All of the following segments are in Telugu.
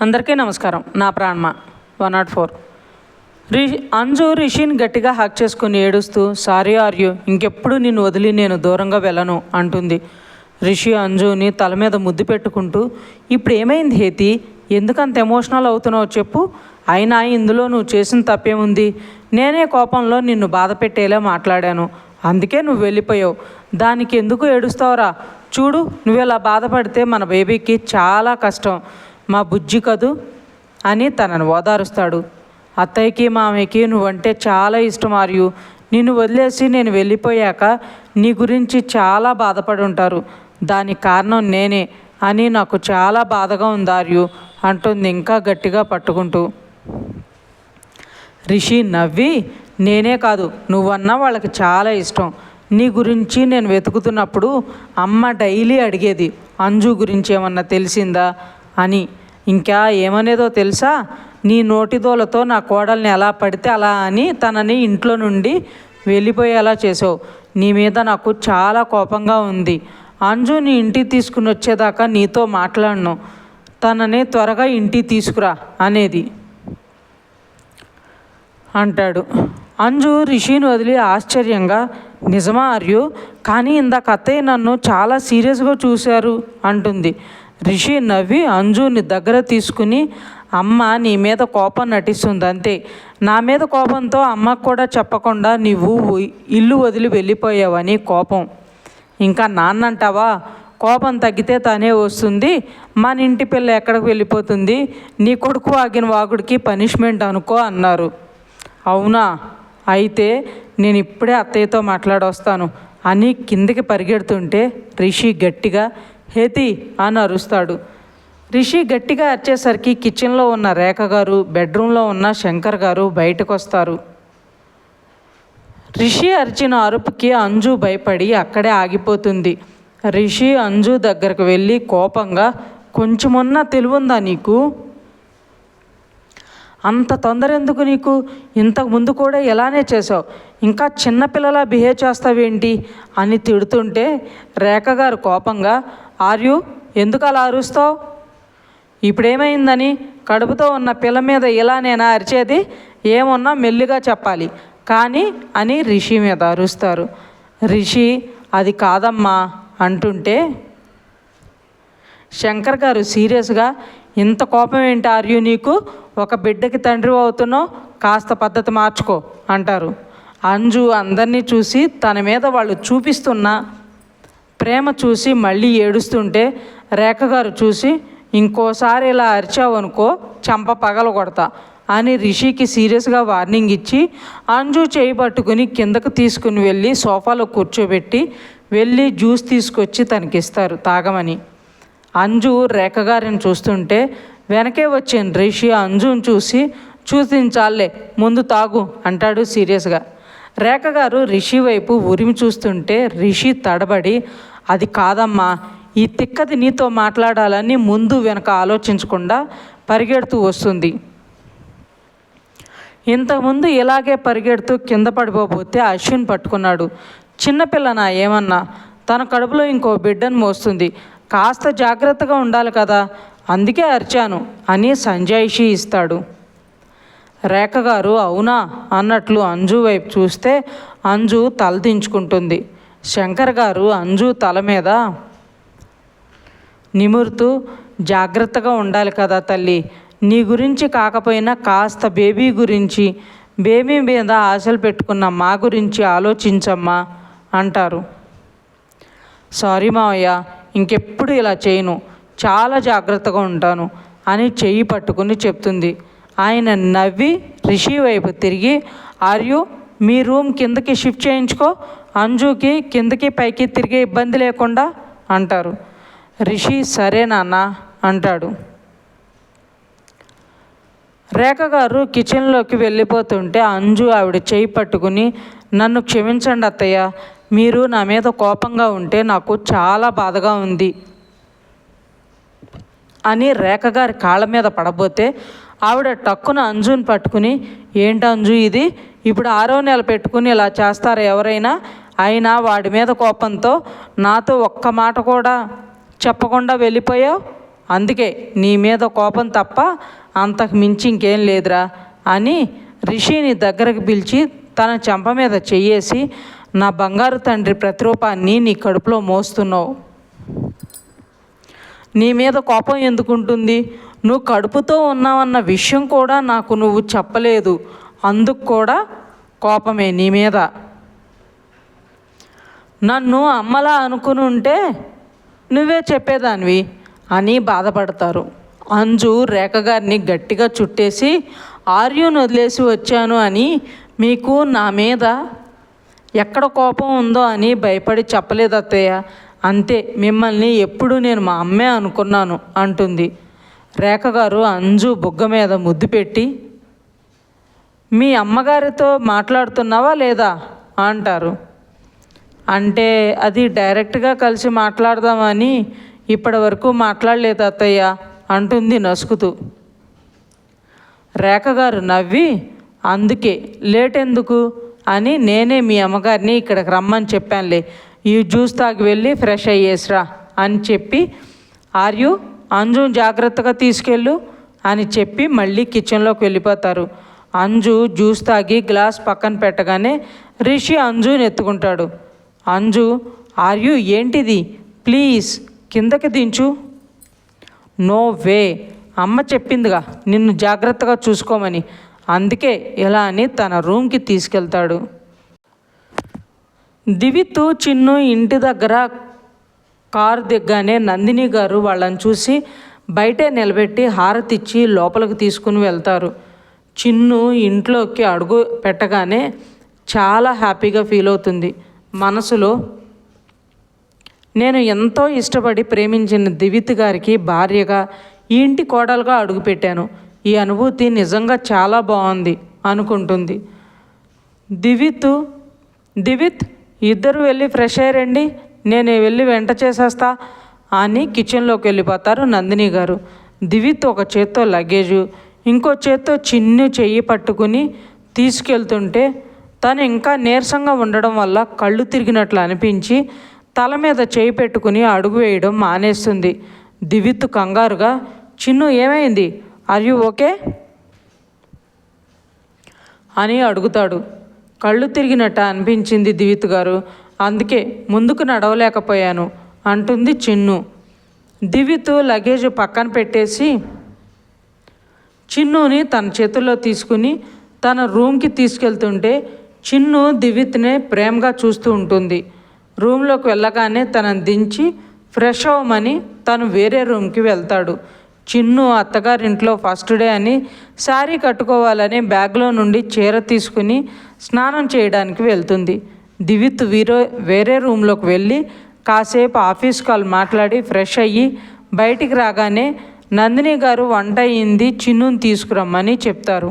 అందరికీ నమస్కారం. నా ప్రాణమ 104. అంజు రిషిని గట్టిగా హక్ చేసుకుని ఏడుస్తూ, సారీ ఆర్యు, ఇంకెప్పుడు నిన్ను వదిలి నేను దూరంగా వెళ్ళను అంటుంది. రిషి అంజుని తల మీద ముద్దు పెట్టుకుంటూ, ఇప్పుడు ఏమైంది హేతి, ఎందుకంత ఎమోషనల్ అవుతున్నావు చెప్పు, అయినా ఇందులో నువ్వు చేసిన తప్పేముంది, నేనే కోపంలో నిన్ను బాధ పెట్టేలా మాట్లాడాను, అందుకే నువ్వు వెళ్ళిపోయావు, దానికి ఎందుకు ఏడుస్తావురా, చూడు నువ్వు ఇలా బాధపడితే మన బేబీకి చాలా కష్టం, మా బుజ్జి కదూ అని తనను ఓదారుస్తాడు. అత్తయ్యకి మామయ్యకి నువ్వంటే చాలా ఇష్టం ఆర్యు, నిన్ను వదిలేసి నేను వెళ్ళిపోయాక నీ గురించి చాలా బాధపడి ఉంటారు, దానికి కారణం నేనే అని నాకు చాలా బాధగా ఉంది ఆర్యు అంటుంది ఇంకా గట్టిగా పట్టుకుంటూ. రిషి నవ్వి, నేనే కాదు నువ్వన్నా వాళ్ళకి చాలా ఇష్టం, నీ గురించి నేను వెతుకుతున్నప్పుడు అమ్మ డైలీ అడిగేది అంజు గురించి ఏమన్నా తెలిసిందా అని. ఇంకా ఏమనేదో తెలుసా, నీ నోటిదోలతో నా కోడల్ని ఎలా పడితే అలా అని తనని ఇంట్లో నుండి వెళ్ళిపోయేలా చేసావు, నీ మీద నాకు చాలా కోపంగా ఉంది, అంజు నీ ఇంటికి తీసుకుని వచ్చేదాకా నీతో మాట్లాడను, తనని త్వరగా ఇంటికి తీసుకురా అనేది అంటాడు. అంజు రిషిని వదిలి ఆశ్చర్యంగా, నిజమా ఆర్యు, కానీ ఇందాక అత్తయ్య నన్ను చాలా సీరియస్గా చూశారు అంటుంది. రిషి నవ్వి అంజుని దగ్గర తీసుకుని, అమ్మ నీ మీద కోపం నటిస్తుంది అంతే, నా మీద కోపంతో అమ్మకు కూడా చెప్పకుండా నీవు ఇల్లు వదిలి వెళ్ళిపోయావని కోపం, ఇంకా నాన్నంటావా, కోపం తగ్గితే తనే వస్తుంది, మన ఇంటి పిల్ల ఎక్కడికి వెళ్ళిపోతుంది, నీ కొడుకు ఆగిన వాగుడికి పనిష్మెంట్ అనుకో అన్నారు. అవునా, అయితే నేను ఇప్పుడే అత్తయ్యతో మాట్లాడొస్తాను అని కిందకి పరిగెడుతుంటే రిషి గట్టిగా హేతి అని అరుస్తాడు. రిషి గట్టిగా అరిచేసరికి కిచెన్లో ఉన్న రేఖ గారు, బెడ్రూమ్లో ఉన్న శంకర్ గారు బయటకు వస్తారు. రిషి అరిచిన అరుపుకి అంజు భయపడి అక్కడే ఆగిపోతుంది. రిషి అంజు దగ్గరకు వెళ్ళి కోపంగా, కొంచెమన్నా తెలివుందా నీకు, అంత తొందర ఎందుకు నీకు, ఇంతకుముందు కూడా ఇలానే చేసావు, ఇంకా చిన్నపిల్లలా బిహేవ్ చేస్తావేంటి అని తిడుతుంటే రేఖ గారు కోపంగా, ఆర్యు ఎందుకు అలా అరుస్తావు, ఇప్పుడేమైందని, కడుపుతో ఉన్న పిల్ల మీద ఇలానేనా అరిచేది, ఏమన్నా మెల్లిగా చెప్పాలి కానీ అని రిషి మీద అరుస్తారు. రిషి అది కాదమ్మా అంటుంటే శంకర్ గారు సీరియస్గా, ఇంత కోపం ఏంటి ఆర్యు నీకు, ఒక బిడ్డకి తండ్రి అవుతున్నావు, కాస్త పద్ధతి మార్చుకో అంటారు. అంజు అందరినీ చూసి తన మీద వాళ్ళు చూపిస్తున్న ప్రేమ చూసి మళ్ళీ ఏడుస్తుంటే రేఖ గారు చూసి, ఇంకోసారి ఇలా అరిచావనుకో చంప పగల కొడతా అని రిషికి సీరియస్గా వార్నింగ్ ఇచ్చి అంజు చేయి పట్టుకుని కిందకు తీసుకుని వెళ్ళి సోఫాలో కూర్చోబెట్టి వెళ్ళి జ్యూస్ తీసుకొచ్చి తనకిస్తారు తాగమని. అంజు రేఖ గారిని చూస్తుంటే వెనకే వచ్చిన రిషి అంజుని చూసి, చూసించాలే ముందు తాగు అంటాడు సీరియస్గా. రేఖ గారు రిషి వైపు ఉరిమి చూస్తుంటే రిషి తడబడి, అది కాదమ్మా, ఈ తిక్కది నీతో మాట్లాడాలని ముందు వెనక ఆలోచించకుండా పరిగెడుతూ వస్తుంది. ఇంతకుముందు ఇలాగే పరిగెడుతూ కింద పడిపోతే అశ్విన్ పట్టుకున్నాడు. చిన్నపిల్లనా ఏమన్నా, తన కడుపులో ఇంకో బిడ్డను మోస్తుంది, కాస్త జాగ్రత్తగా ఉండాలి కదా, అందుకే అరిచాను అని సంజాయిషి ఇస్తాడు. రేఖ గారు అవునా అన్నట్లు అంజు వైపు చూస్తే అంజు తలదించుకుంటుంది. శంకర్ గారు అంజు తల మీద నిమురుతూ, జాగ్రత్తగా ఉండాలి కదా తల్లి, నీ గురించి కాకపోయినా కాస్త బేబీ గురించి, బేబీ మీద ఆశలు పెట్టుకున్న మా గురించి ఆలోచించమ్మా అంటారు. సారీ మావయ్య, ఇంకెప్పుడు ఇలా చేయను, చాలా జాగ్రత్తగా ఉంటాను అని చెయ్యి పట్టుకుని చెప్తుంది. ఆయన నవ్వి రిషి వైపు తిరిగి, ఆర్యు మీ రూమ్ కిందకి షిఫ్ట్ చేయించుకో, అంజుకి కిందకి పైకి తిరిగే ఇబ్బంది లేకుండా అంటారు. రిషి సరే నాన్న అంటాడు. రేఖ గారు కిచెన్లోకి వెళ్ళిపోతుంటే అంజు ఆవిడ చేయి పట్టుకుని, నన్ను క్షమించండి అత్తయ్య, మీరు నా మీద కోపంగా ఉంటే నాకు చాలా బాధగా ఉంది అని రేఖ గారి కాళ్ళ మీద పడబోతే ఆవిడ టక్కున అంజుని పట్టుకుని, ఏంటి అంజు ఇది, ఇప్పుడు 6వ నెల పెట్టుకుని ఇలా చేస్తారా ఎవరైనా, అయినా వాడి మీద కోపంతో నాతో ఒక్క మాట కూడా చెప్పకుండా వెళ్ళిపోయావు అందుకే నీ మీద కోపం తప్ప అంతకు మించి ఇంకేం లేదురా అని రిషిని దగ్గరకు పిలిచి తన చెంప మీద చెయ్యేసి, నా బంగారు తండ్రి ప్రతిరూపాన్ని నీ కడుపులో మోస్తున్నావు. నీ మీద కోపం ఎందుకుంటుంది? నువ్వు కడుపుతో ఉన్నావన్న విషయం కూడా నాకు నువ్వు చెప్పలేదు, అందుకు కూడా కోపమే నీ మీద. నన్ను అమ్మలా అనుకుని ఉంటే నువ్వే చెప్పేదానివి అని బాధపడతారు. అంజు రేఖ గారిని గట్టిగా చుట్టేసి, ఆర్యును వదిలేసి వచ్చాను అని మీకు నా మీద ఎక్కడ కోపం ఉందో అని భయపడి చెప్పలేదు అత్తయ్య, అంతే. మిమ్మల్ని ఎప్పుడు నేను మా అమ్మే అనుకున్నాను అంటుంది. రేఖ గారు అంజు బుగ్గ మీద ముద్దు పెట్టి, మీ అమ్మగారితో మాట్లాడుతున్నావా లేదా అంటారు. అంటే అది డైరెక్ట్గా కలిసి మాట్లాడదామని ఇప్పటి వరకు మాట్లాడలేదు అత్తయ్య అంటుంది నసుకుతూ. రేఖ గారు నవ్వి, అందుకే లేట్ ఎందుకు అని నేనే మీ అమ్మగారిని ఇక్కడికి రమ్మని చెప్పానులే, ఈ జ్యూస్ తాగి వెళ్ళి ఫ్రెష్ అయ్యేసిరా అని చెప్పి, ఆర్యు అంజు జాగ్రత్తగా తీసుకెళ్ళు అని చెప్పి మళ్ళీ కిచెన్లోకి వెళ్ళిపోతారు. అంజు జ్యూస్ తాగి గ్లాస్ పక్కన పెట్టగానే రిషి అంజుని ఎత్తుకుంటాడు. అంజు, ఆర్యు ఏంటిది, ప్లీజ్ కిందకి దించు. నో వే, అమ్మ చెప్పిందిగా నిన్ను జాగ్రత్తగా చూసుకోమని, అందుకే ఇలా అని తన రూమ్కి తీసుకెళ్తాడు. దివిత్ చిన్ను ఇంటి దగ్గర కారు దిగ్గానే నందిని గారు వాళ్ళని చూసి బయటే నిలబెట్టి హారతిచ్చి లోపలికి తీసుకుని వెళ్తారు. చిన్ను ఇంట్లోకి అడుగు పెట్టగానే చాలా హ్యాపీగా ఫీల్ అవుతుంది. మనసులో, నేను ఎంతో ఇష్టపడి ప్రేమించిన దివిత్ గారికి భార్యగా ఈ ఇంటి కోడలుగా అడుగుపెట్టాను, ఈ అనుభూతి నిజంగా చాలా బాగుంది అనుకుంటుంది. దివిత్ ఇద్దరు వెళ్ళి ఫ్రెష్ అయ్యారండి, నేను వెళ్ళి వెంట చేసేస్తా అని కిచెన్లోకి వెళ్ళిపోతారు నందిని గారు. దివిత్ ఒక చేత్తో లగేజు, ఇంకో చేత్తో చిన్ను చెయ్యి పట్టుకుని తీసుకెళ్తుంటే తను ఇంకా నీరసంగా ఉండడం వల్ల కళ్ళు తిరిగినట్లు అనిపించి తల మీద చేయి పెట్టుకుని అడుగు వేయడం మానేస్తుంది. దివిత్ కంగారుగా, చిన్ను ఏమైంది, ఆర్ యు ఓకే అని అడుగుతాడు. కళ్ళు తిరిగినట్టు అనిపించింది దివిత్ గారు, అందుకే ముందుకు నడవలేకపోయాను అంటుంది చిన్ను. దివిత్ లగేజ్ పక్కన పెట్టేసి చిన్నుని తన చేతుల్లో తీసుకుని తన రూమ్కి తీసుకెళ్తుంటే చిన్ను దివిత్నే ప్రేమగా చూస్తూ ఉంటుంది. రూమ్లోకి వెళ్ళగానే తనని దించి ఫ్రెష్ అవ్వమని తను వేరే రూమ్కి వెళ్తాడు. చిన్ను అత్తగారింట్లో ఫస్ట్ డే అని శారీ కట్టుకోవాలని బ్యాగ్లో నుండి చీర తీసుకుని స్నానం చేయడానికి వెళ్తుంది. దివిత్ వేరే రూమ్లోకి వెళ్ళి కాసేపు ఆఫీస్ కాల్ మాట్లాడి ఫ్రెష్ అయ్యి బయటికి రాగానే నందిని గారు వంట అయ్యింది, చిన్నుని తీసుకురమ్మని చెప్తారు.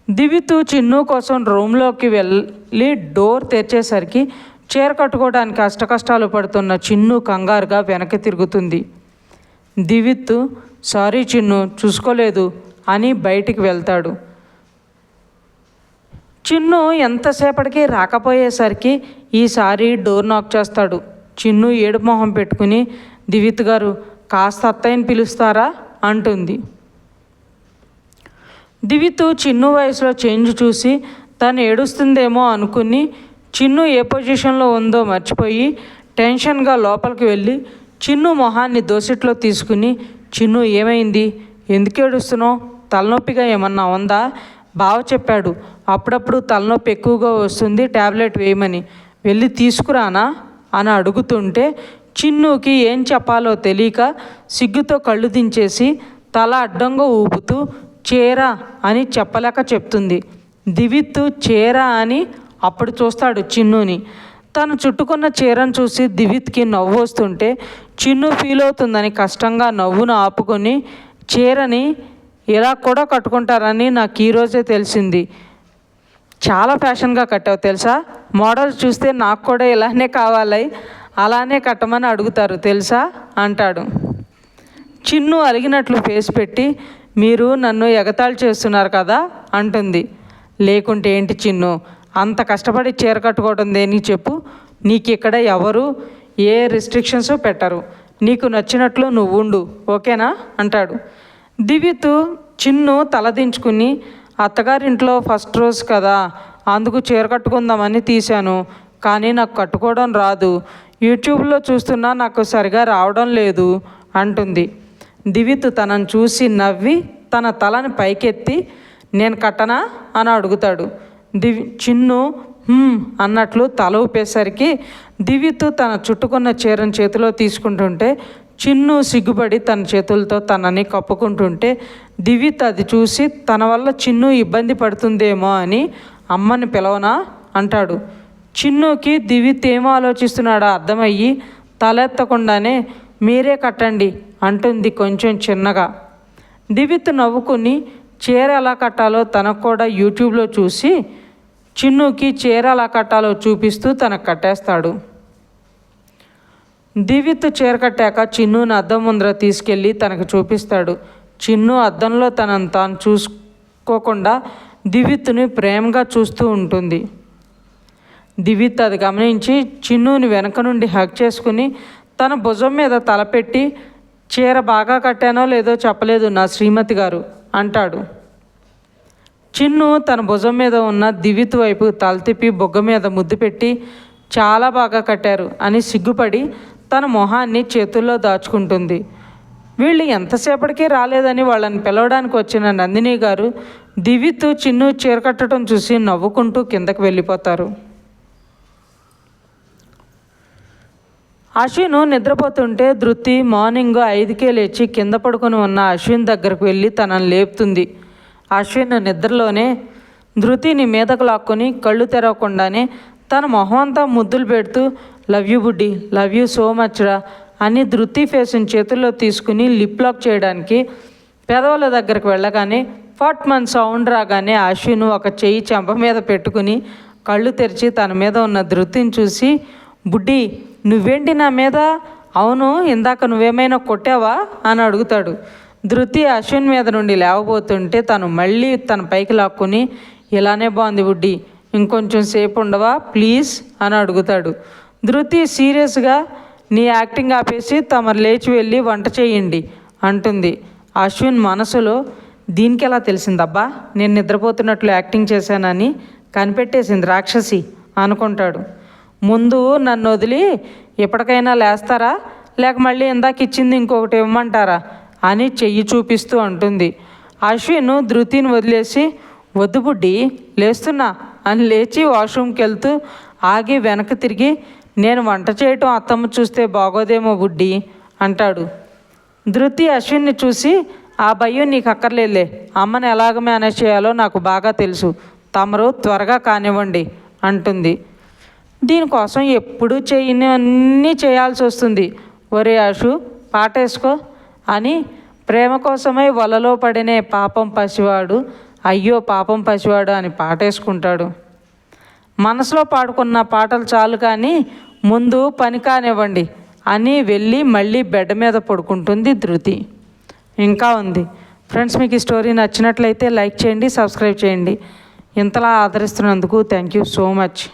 దివిత్ చిన్ను కోసం రూమ్లోకి వెళ్ళి డోర్ తెరిచేసరికి చీర కట్టుకోవడానికి అష్టకష్టాలు పడుతున్న చిన్ను కంగారుగా వెనక్కి తిరుగుతుంది. దివిత్, సారీ చిన్ను, చూసుకోలేదు అని బయటికి వెళ్తాడు. చిన్ను ఎంతసేపటికి రాకపోయేసరికి ఈసారి డోర్ నాక్ చేస్తాడు. చిన్ను ఏడుపు మొహం పెట్టుకుని, దివిత్ గారు కాస్త అత్తయ్యని పిలుస్తారా అంటుంది. దివిత్ చిన్ను వయసులో చేంజ్ చూసి తను ఏడుస్తుందేమో అనుకుని చిన్ను ఏ పొజిషన్లో ఉందో మర్చిపోయి టెన్షన్గా లోపలికి వెళ్ళి చిన్ను మొహాన్ని దోసిట్లో తీసుకుని, చిన్ను ఏమైంది, ఎందుకు ఏడుస్తున్నావు, తలనొప్పిగా ఏమన్నా ఉందా, బావ చెప్పాడు అప్పుడప్పుడు తలనొప్పి ఎక్కువగా వస్తుంది, ట్యాబ్లెట్ వేయమని, వెళ్ళి తీసుకురానా అని అడుగుతుంటే చిన్నుకి ఏం చెప్పాలో తెలియక సిగ్గుతో కళ్ళు దించేసి తల అడ్డంగా ఊపుతూ చీర అని చెప్పలేక చెప్తుంది. దివిత్ చీర అని అప్పుడు చూస్తాడు చిన్నుని. తను చుట్టుకున్న చీరను చూసి దివిత్కి నవ్వు వస్తుంటే చిన్ను ఫీల్ అవుతుందని కష్టంగా నవ్వును ఆపుకొని, చీరని ఇలా కూడా కట్టుకుంటారని నాకు ఈరోజే తెలిసింది, చాలా ఫ్యాషన్గా కట్టావు తెలుసా, మోడల్స్ చూస్తే నాకు కూడా ఇలానే కావాలి, అలానే కట్టమని అడుగుతారు తెలుసా అంటాడు. చిన్ను అలిగినట్లు ఫేస్ పెట్టి, మీరు నన్ను ఎగతాళి చేస్తున్నారు కదా అంటుంది. లేకుంటే ఏంటి చిన్ను, అంత కష్టపడి చీర కట్టుకోవడం దేనికి చెప్పు, నీకు ఇక్కడ ఎవరు ఏ రిస్ట్రిక్షన్స్ పెట్టరు, నీకు నచ్చినట్లు నువ్వు ఉండు, ఓకేనా అంటాడు. దివిత్ చిన్ను తలదించుకుని, అత్తగారింట్లో ఫస్ట్ రోజు కదా, అందుకు చీర కట్టుకుందామని తీశాను, కానీ నాకు కట్టుకోవడం రాదు, యూట్యూబ్లో చూస్తున్నా నాకు సరిగా రావడం లేదు అంటుంది. దివిత్ తనను చూసి నవ్వి తన తలని పైకెత్తి, నేను కట్టనా అని అడుగుతాడు. చిన్ను అన్నట్లు తల ఊపేసరికి దివిత్ తన చుట్టుకున్న చీరను చేతిలో తీసుకుంటుంటే చిన్ను సిగ్గుపడి తన చేతులతో తనని కప్పుకుంటుంటే దివిత్ అది చూసి తన వల్ల చిన్ను ఇబ్బంది పడుతుందేమో అని అమ్మని పిలవనా అంటాడు. చిన్నుకి దివిత్ ఏమో ఆలోచిస్తున్నాడో అర్థమయ్యి తలెత్తకుండానే మీరే కట్టండి అంటుంది కొంచెం చిన్నగా. దివిత్ నవ్వుకుని చీర ఎలా కట్టాలో తనకు కూడా యూట్యూబ్లో చూసి చిన్నుకి చీర ఎలా కట్టాలో చూపిస్తూ తనకు కట్టేస్తాడు. దివిత్ చీర కట్టాక చిన్నుని అద్దం ముందర తీసుకెళ్ళి తనకు చూపిస్తాడు. చిన్ను అద్దంలో తనను తాను చూసుకోకుండా దివిత్ని ప్రేమగా చూస్తూ ఉంటుంది. దివిత్ అది గమనించి చిన్నుని వెనక నుండి హగ్ చేసుకుని తన భుజం మీద తలపెట్టి, చీర బాగా కట్టానో లేదో చెప్పలేదు నా శ్రీమతి గారు అంటాడు. చిన్ను తన భుజం మీద ఉన్న దివిత్ వైపు తల తిప్పి బొగ్గ మీద ముద్దు పెట్టి, చాలా బాగా కట్టారు అని సిగ్గుపడి తన మొహాన్ని చేతుల్లో దాచుకుంటుంది. వీళ్ళు ఎంతసేపటికి రాలేదని వాళ్ళని పిలవడానికి వచ్చిన నందిని గారు దివిత్ చిన్ను చీర కట్టడం చూసి నవ్వుకుంటూ కిందకు వెళ్ళిపోతారు. అశ్విన్ నిద్రపోతుంటే ధృతి మార్నింగ్ 5కే లేచి కింద పడుకొని ఉన్న అశ్విన్ దగ్గరకు వెళ్ళి తనను లేపుతుంది. అశ్విన్ నిద్రలోనే ధృతిని మీదకు లాక్కొని కళ్ళు తెరవకుండానే తన మొహం అంతా ముద్దులు పెడుతూ, లవ్ యూ బుడ్డి, లవ్ యూ సో మచ్ రా అని ధృతి ఫేస్ని చేతుల్లో తీసుకుని లిప్ లాక్ చేయడానికి పెదవుల దగ్గరకు వెళ్ళగానే ఫట్ మన్ సౌండ్ రాగానే అశ్విన్ ఒక చెయ్యి చెంప మీద పెట్టుకుని కళ్ళు తెరిచి తన మీద ఉన్న ధృతిని చూసి, బుడ్డి నువ్వేంటి నా మీద, అవును ఇందాక నువ్వేమైనా కొట్టావా అని అడుగుతాడు. ధృతి అశ్విన్ మీద నుండి లేవబోతుంటే తను మళ్ళీ తన పైకి లాక్కుని, ఇలానే బాగుంది బుడ్డి, ఇంకొంచెం సేపు ఉండవా ప్లీజ్ అని అడుగుతాడు. ధృతి సీరియస్గా, నీ యాక్టింగ్ ఆపేసి తమరు లేచి వెళ్ళి వంట చేయండి అంటుంది. అశ్విన్ మనసులో, దీనికి ఎలా తెలిసిందబ్బా నేను నిద్రపోతున్నట్లు యాక్టింగ్ చేశానని, కనిపెట్టేసింది రాక్షసి అనుకుంటాడు. ముందు నన్ను వదిలి ఎప్పటికైనా లేస్తారా, లేక మళ్ళీ ఇందాక ఇచ్చింది ఇంకొకటి ఇవ్వమంటారా అని చెయ్యి చూపిస్తూ అంటుంది. అశ్విన్ ధృతిని వదిలేసి, వద్దు బుడ్డి లేస్తున్నా అని లేచి వాష్రూమ్కి వెళ్తూ ఆగి వెనక్కి తిరిగి, నేను వంట చేయటం అత్తమ్మ చూస్తే బాగోదేమో బుడ్డి అంటాడు. ధృతి అశ్విన్ని చూసి, ఆ భయం నీకు అక్కర్లేదులే, అమ్మని ఎలాగ మేనేజ్ చేయాలో నాకు బాగా తెలుసు, తమరు త్వరగా కానివ్వండి అంటుంది. దీనికోసం ఎప్పుడూ చేయని అన్నీ చేయాల్సి వస్తుంది, ఒరే ఆశు పాటేసుకో అని ప్రేమ కోసమై వలలో పడినే పాపం పసివాడు, అయ్యో పాపం పసివాడు అని పాటేసుకుంటాడు. మనసులో పాడుకున్న పాటలు చాలు కానీ ముందు పని కానివ్వండి అని వెళ్ళి మళ్ళీ బెడ్ మీద పడుకుంటుంది ధృతి. ఇంకా ఉంది ఫ్రెండ్స్. మీకు ఈ స్టోరీ నచ్చినట్లయితే లైక్ చేయండి, సబ్స్క్రైబ్ చేయండి. ఇంతలా ఆదరిస్తున్నందుకు థ్యాంక్ యూ సో మచ్.